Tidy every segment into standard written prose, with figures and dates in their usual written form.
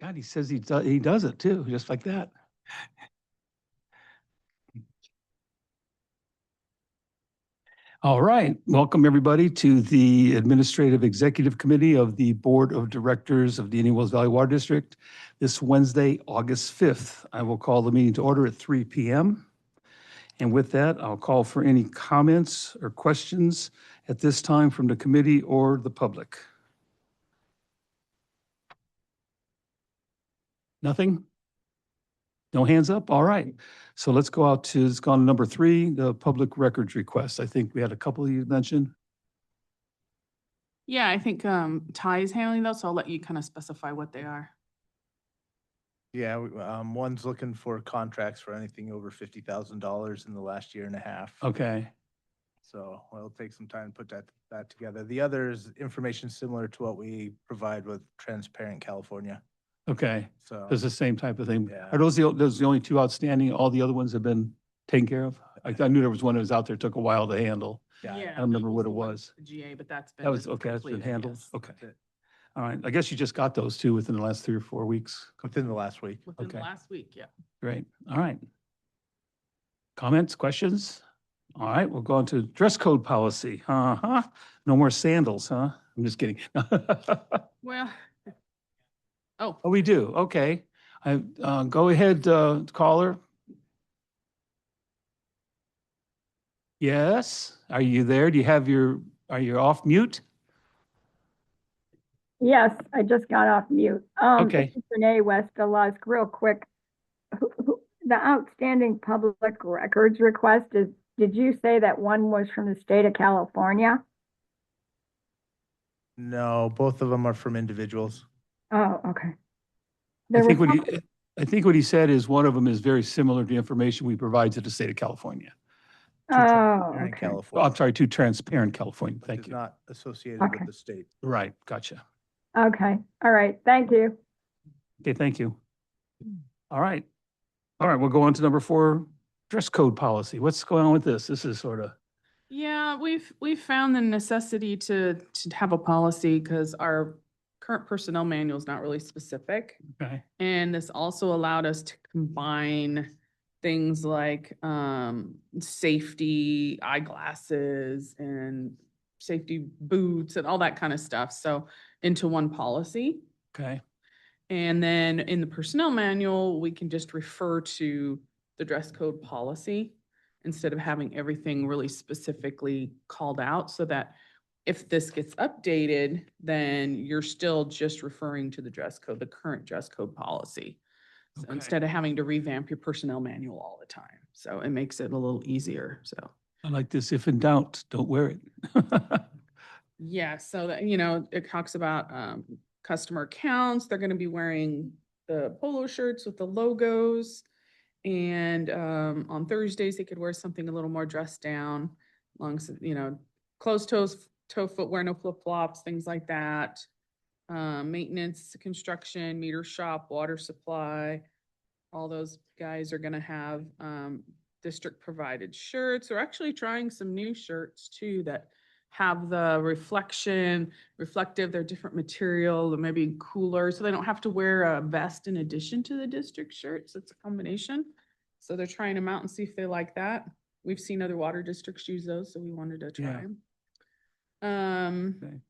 God, he says he does it too, just like that. All right, welcome everybody to the Administrative Executive Committee of the Board of Directors of the Indian Wells Valley Water District. This Wednesday, August 5th, I will call the meeting to order at 3 p.m. And with that, I'll call for any comments or questions at this time from the committee or the public. Nothing? No hands up? All right. So let's go to number 3, the public records request. I think we had a couple you mentioned. Yeah, I think Ty is handling those, so I'll let you kind of specify what they are. Yeah, one's looking for contracts for anything over $50,000 in the last year and a half. Okay. So it'll take some time to put that together. The other is information similar to what we provide with Transparent California. Okay. So It's the same type of thing. Yeah. Are those the only 2 outstanding? All the other ones have been taken care of? I knew there was one that was out there, took a while to handle. Yeah, I don't remember what it the one was. with the GA, but that's been. That was, okay, that's been completed, handled? yes. Okay. that's it. All right. I guess you just got those 2 within the last 3 or 4 weeks. Within the last week. Within the Okay. last week, yeah. Great. All right. Comments, questions? All right, we'll go on to dress code policy. Uh-huh. No more sandals, huh? I'm just kidding. Well, oh, Oh, we do. Okay. Go ahead, caller. Yes. Are you there? Are you off mute? Yes, I just got off mute. Okay. This is Renee West-Alask, real quick. The outstanding public records request did you say that one was from the state of California? No, both of them are from individuals. Oh, okay. I There was think what he said is one of them is very similar to the information we provide to the state of California. oh, Transparent okay. Oh, California. I'm sorry, to Transparent California. Which Thank is you. not associated Okay. with the state. Right, gotcha. Okay, all right, thank you. Okay, thank you. All right. All right, we'll go on to number 4, dress code policy. What's going on with this? This is sort of, yeah, we've found the necessity to have a policy because our current personnel manual is not really specific. okay, And this also allowed us to combine things like safety eyeglasses and safety boots and all that kind of stuff. So into one policy. okay, And then in the personnel manual, we can just refer to the dress code policy instead of having everything really specifically called out, so that if this gets updated, then you're still just referring to the dress code, the current dress code policy. So Okay. instead of having to revamp your personnel manual all the time. So it makes it a little easier, so. I like this. If in doubt, don't wear it. Yeah, so that, it talks about customer accounts. They're gonna be wearing the polo shirts with the logos. And on Thursdays, they could wear something a little more dressed down, long as, closed toe footwear, no flip-flops, things like that. Maintenance, construction, meter shop, water supply. All those guys are gonna have district provided shirts. We're actually trying some new shirts too that have the reflective, they're different material, they're maybe cooler, so they don't have to wear a vest in addition to the district shirts. It's a combination. So they're trying them out and see if they like that. We've seen other water districts use those, so we wanted to try them. Okay.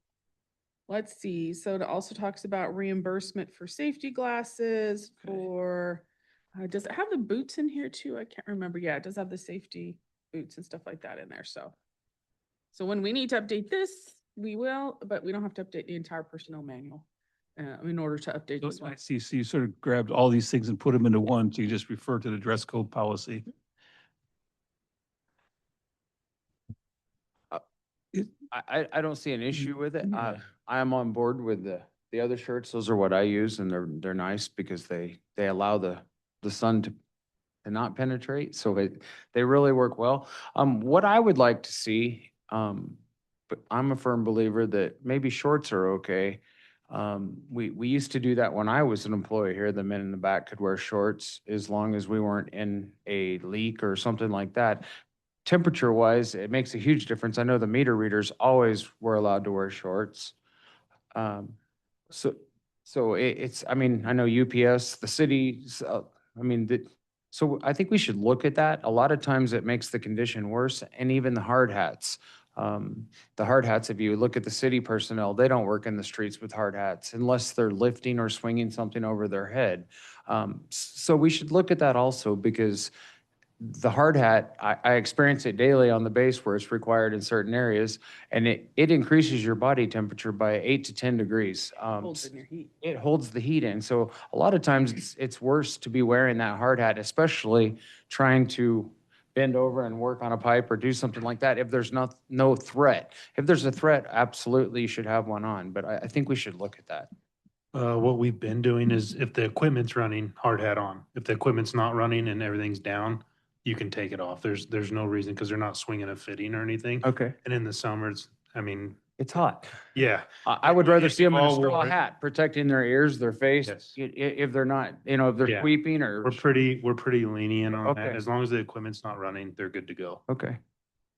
Let's see. So it also talks about reimbursement for safety glasses Okay. for, does it have the boots in here too? I can't remember. Yeah, it does have the safety boots and stuff like that in there. So when we need to update this, we will, but we don't have to update the entire personnel manual in order to update this So one. I see. So you sort of grabbed all these things and put them into one, so you just refer to the dress code policy. I don't see an issue with it. Yeah. I am on board with the other shirts. Those are what I use, and they're nice because they allow the sun to not penetrate. So they really work well. What I would like to see, but I'm a firm believer that maybe shorts are okay. We used to do that when I was an employee here. The men in the back could wear shorts as long as we weren't in a leak or something like that. Temperature wise, it makes a huge difference. I know the meter readers always were allowed to wear shorts. So So it's, I mean, I know UPS, the city, I mean, so I think we should look at that. A lot of times it makes the condition worse, and even the hard hats. The hard hats, if you look at the city personnel, they don't work in the streets with hard hats unless they're lifting or swinging something over their head. So we should look at that also, because the hard hat, I experience it daily on the base where it's required in certain areas, and it increases your body temperature by 8 to 10 degrees. Holds in your heat. It holds the heat in. So a lot of times it's worse to be wearing that hard hat, especially trying to bend over and work on a pipe or do something like that if there's no threat. If there's a threat, absolutely you should have one on, but I think we should look at that. What we've been doing is if the equipment's running, hard hat on. If the equipment's not running and everything's down, you can take it off. There's no reason because they're not swinging a fitting or anything. Okay. And in the summers, I mean, It's hot. yeah, I would rather see them in a All straw wore it. hat, protecting their ears, their face, Yes. if they're not, if they're Yeah. sweeping or. we're pretty lenient on that. Okay. As long as the equipment's not running, they're good to go. Okay.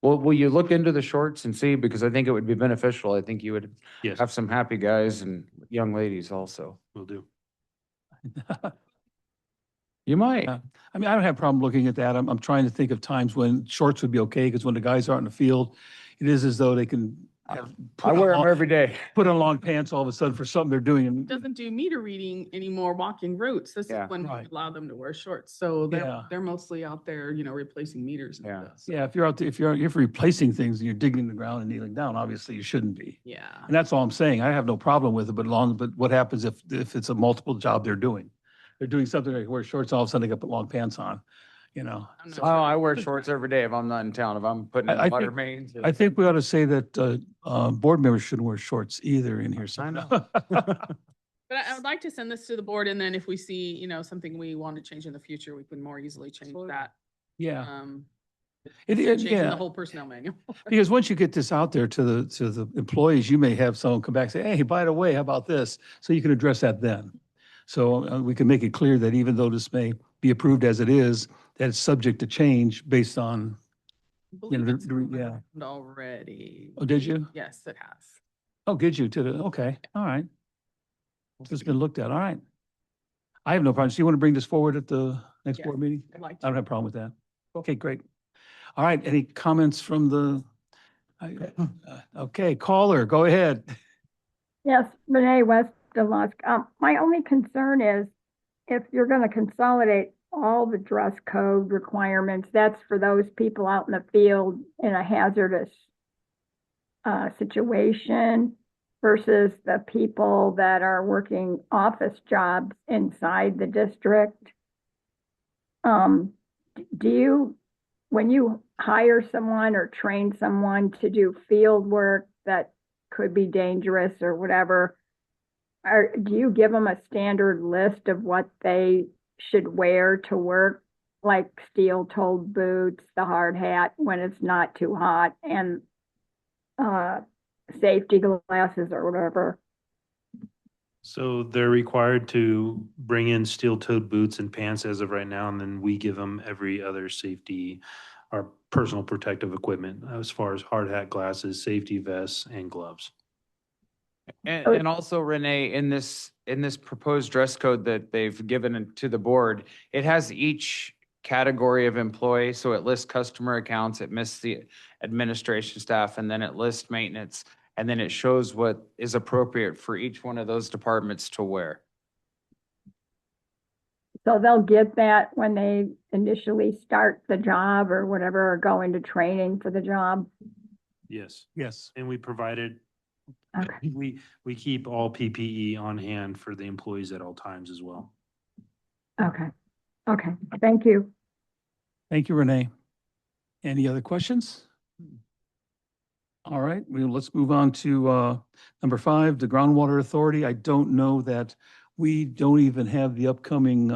Well, will you look into the shorts and see, because I think it would be beneficial. I think you would Yes, have some happy guys and young ladies also. we'll do. You might. Yeah. I mean, I don't have a problem looking at that. I'm trying to think of times when shorts would be okay, because when the guys aren't in the field, it is as though they can have. I wear them every day. Put on long pants all of a sudden for something they're doing. And Doesn't do meter reading anymore, walking routes. This is Yeah. when we Right. allow them to wear shorts. So Yeah. they're mostly out there, replacing meters and Yeah. stuff. So, yeah, if you're out there, if you're replacing things and you're digging in the ground and kneeling down, obviously you shouldn't be. yeah. And that's all I'm saying. I have no problem with it, but what happens if it's a multiple job they're doing? They're doing something like wear shorts, all of a sudden they got put long pants on, I'm not Oh, sure. I wear shorts every day if I'm not in town, if I'm putting I in water think- mains. I think we ought to say that board members shouldn't wear shorts either in here. I know. But I would like to send this to the board, and then if we see, something we want to change in the future, we can more easily change Absolutely. that. Yeah, Um, It- changing the yeah, whole personnel manual. because once you get this out there to the employees, you may have someone come back and say, hey, by the way, how about this? So you can address that then. So we can make it clear that even though this may be approved as it is, that it's subject to change based on, I believe the- it's yeah. happened already. oh, did you? Yes, it has. Oh, did you okay, all right. So it's been looked at, all right. I have no problem. So you want to bring this forward at the next Yes. board meeting? I'd like I don't to. have a problem with that. Okay, great. All right, any comments from okay, caller, go ahead. Yes, Renee West of Lusk. My only concern is if you're going to consolidate all the dress code requirements, that's for those people out in the field in a hazardous situation versus the people that are working office jobs inside the district. Do you, when you hire someone or train someone to do field work that could be dangerous or whatever, do you give them a standard list of what they should wear to work, like steel-toed boots, the hard hat when it's not too hot, and safety glasses or whatever? So they're required to bring in steel-toed boots and pants as of right now, and then we give them every other safety or personal protective equipment as far as hard hat, glasses, safety vests, and gloves. And also Renee, in this proposed dress code that they've given to the board, it has each category of employee. So it lists customer accounts, it lists the administration staff, and then it lists maintenance. And then it shows what is appropriate for each one of those departments to wear. So they'll get that when they initially start the job or whatever, or go into training for the job? Yes, Yes. and we provided, Okay. we keep all PPE on hand for the employees at all times as well. Okay. Okay. Thank you. Thank you, Renee. Any other questions? All right, let's move on to number 5, the Groundwater Authority. I don't know that we don't even have the upcoming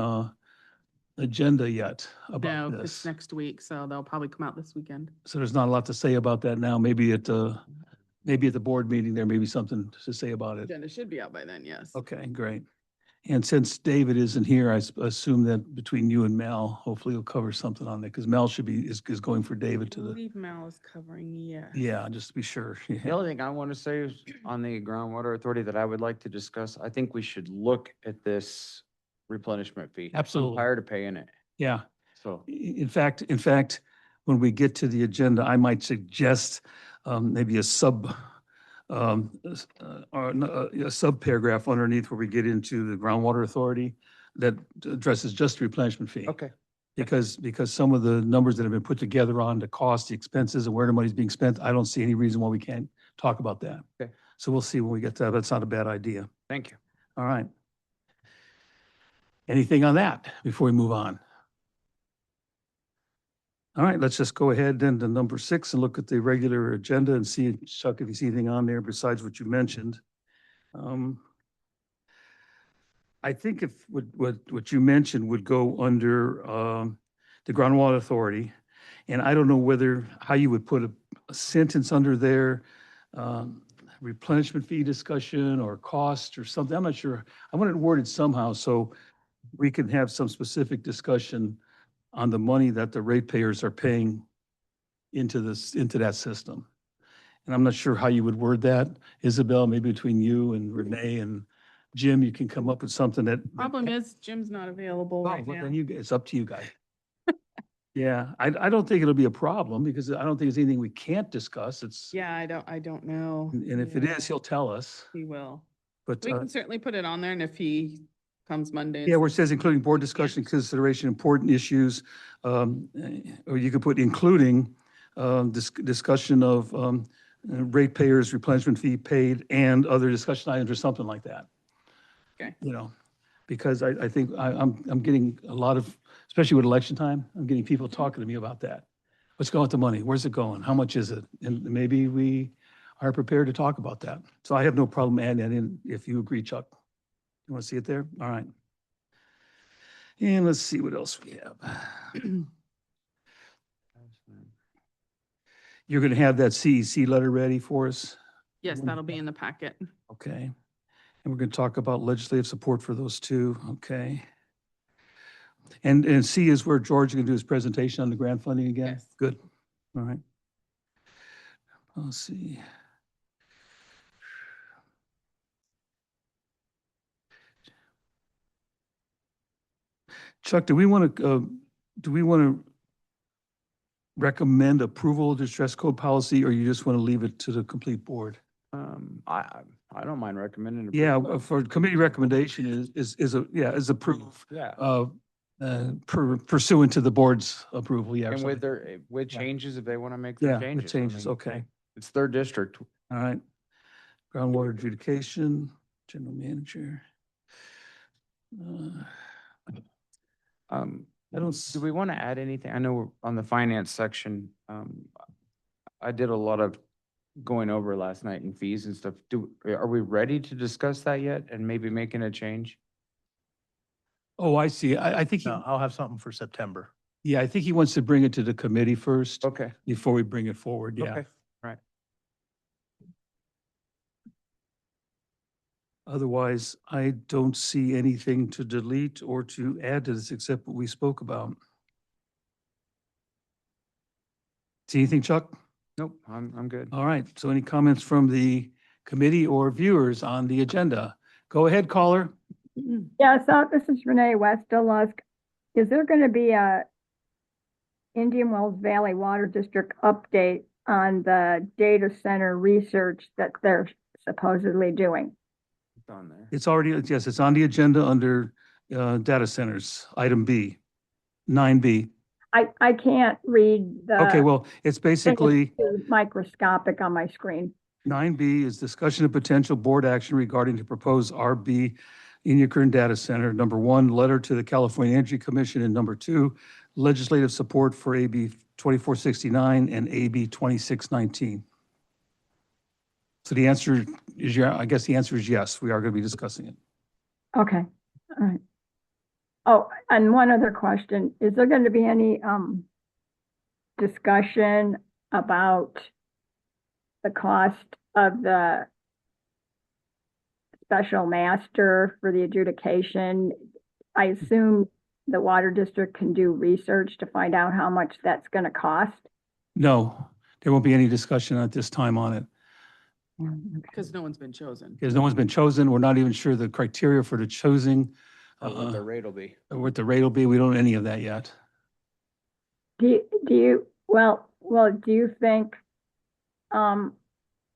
agenda yet about No, it's this. next week, so they'll probably come out this weekend. So there's not a lot to say about that now. Maybe at the board meeting, there may be something to say about it. Agenda should be out by then, yes. Okay, great. And since David isn't here, assume that between you and Mel, hopefully you'll cover something on that, because Mel is going for David I to the, believe Mal is covering, yes. yeah, just to be sure. The Yeah. only thing I want to say is on the groundwater authority that I would like to discuss, I think we should look at this replenishment fee. Absolutely. I'm tired of paying it. Yeah. So, In fact, when we get to the agenda, I might suggest maybe a a sub paragraph underneath where we get into the groundwater authority that addresses just the replenishment fee. okay, Because some of the numbers that have been put together on the cost, the expenses, and where the money's being spent, I don't see any reason why we can't talk about that. Okay. So we'll see when we get to that. That's not a bad idea. thank you. All right. Anything on that before we move on? All right, let's just go ahead then to number 6 and look at the regular agenda and see, Chuck, if you see anything on there besides what you mentioned. I think if what you mentioned would go under the groundwater authority. And I don't know how you would put a sentence under there, replenishment fee discussion or cost or something. I'm not sure. I want it worded somehow so we can have some specific discussion on the money that the ratepayers are paying into that system. And I'm not sure how you would word that. Isabel, maybe between you and Renee and Jim, you can come up with something that. Problem is Jim's not available Oh, right well, now. then it's up to you guys. Yeah, I don't think it'll be a problem because I don't think there's anything we can't discuss. It's, Yeah, I don't know. and if it Yeah, is, he'll tell us. he will. But, We can certainly put it on there, and if he comes Monday. and yeah, where it says- says including board discussion, consideration, important issues, or you could put including discussion of ratepayers, replenishment fee paid, and other discussion items or something like that. Okay. You know, because I think I'm getting a lot of, especially with election time, I'm getting people talking to me about that. What's going with the money? Where's it going? How much is it? And maybe we are prepared to talk about that. So I have no problem adding that in if you agree, Chuck. You want to see it there? All right. And let's see what else we have. You're going to have that CEC letter ready for us? Yes, that'll be in the packet. Okay. And we're going to talk about legislative support for those two. Okay. And C is where George is going to do his presentation on the grant funding again? Yes. Good. All right. Let's see. Chuck, do we want to recommend approval of the dress code policy, or you just want to leave it to the complete board? I don't mind recommending. Yeah, approval. for committee recommendation is approve, Yeah. pursuant to the board's approval, yeah. or And with something. with Yeah. changes, if they want to make Yeah, their with changes. I changes, mean, okay, It's their district. all right. Groundwater adjudication, general manager. I don't, Do we want to add anything? I know we're on the finance section. I did a lot of going over last night in fees and stuff. Are we ready to discuss that yet and maybe making a change? oh, I see. I think, No, I'll have something for September. I think he wants to bring it to the committee first Okay. before we bring it forward, yeah. Okay. Right. Otherwise, I don't see anything to delete or to add to this except what we spoke about. See anything, Chuck? Nope, I'm good. All right, so any comments from the committee or viewers on the agenda? Go ahead, caller. Yeah, so this is Renee Westerlusk. Is there going to be a Indian Wells Valley Water District update on the data center research that they're supposedly doing? It's on there. It's already, yes, it's on the agenda under data centers, item B, 9B. I can't read the. Okay, well, it's basically, It's microscopic on my screen. 9B is discussion of potential board action regarding the proposed RB Inyakern Data Center. Number 1, letter to the California Energy Commission, and number 2, legislative support for AB 2469 and AB 2619. So the answer is, I guess the answer is yes, we are going to be discussing it. Okay, all right. Oh, and one other question, is there going to be any discussion about the cost of the special master for the adjudication. I assume the water district can do research to find out how much that's going to cost. No, there won't be any discussion at this time on it. Because no one's been chosen. Because no one's been chosen. We're not even sure the criteria for the choosing, Or what the rate will be. or what the rate will be. We don't know any of that yet. Do you, well, do you think,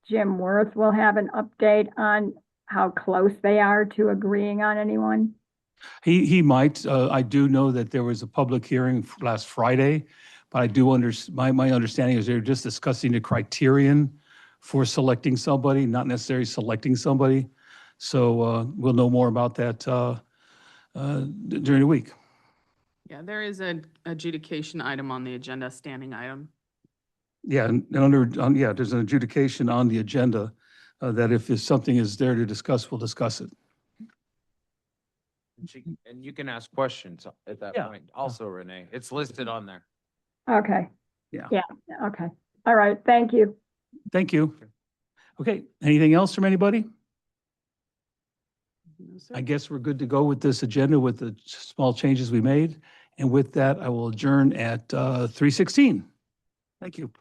Jim Worth will have an update on how close they are to agreeing on anyone? He might. I do know that there was a public hearing last Friday, but I do my understanding is they're just discussing the criterion for selecting somebody, not necessarily selecting somebody. So we'll know more about that during the week. Yeah, there is an adjudication item on the agenda, standing item. Yeah, and yeah, there's an adjudication on the agenda that if something is there to discuss, we'll discuss it. And you can ask questions at that Yeah. point also, Renee. It's listed on there. Okay. Yeah. Yeah, okay. All right, thank you. Thank you. Okay, anything else from anybody? No, sir. I guess we're good to go with this agenda with the small changes we made. And with that, I will adjourn at 3:16. Thank you.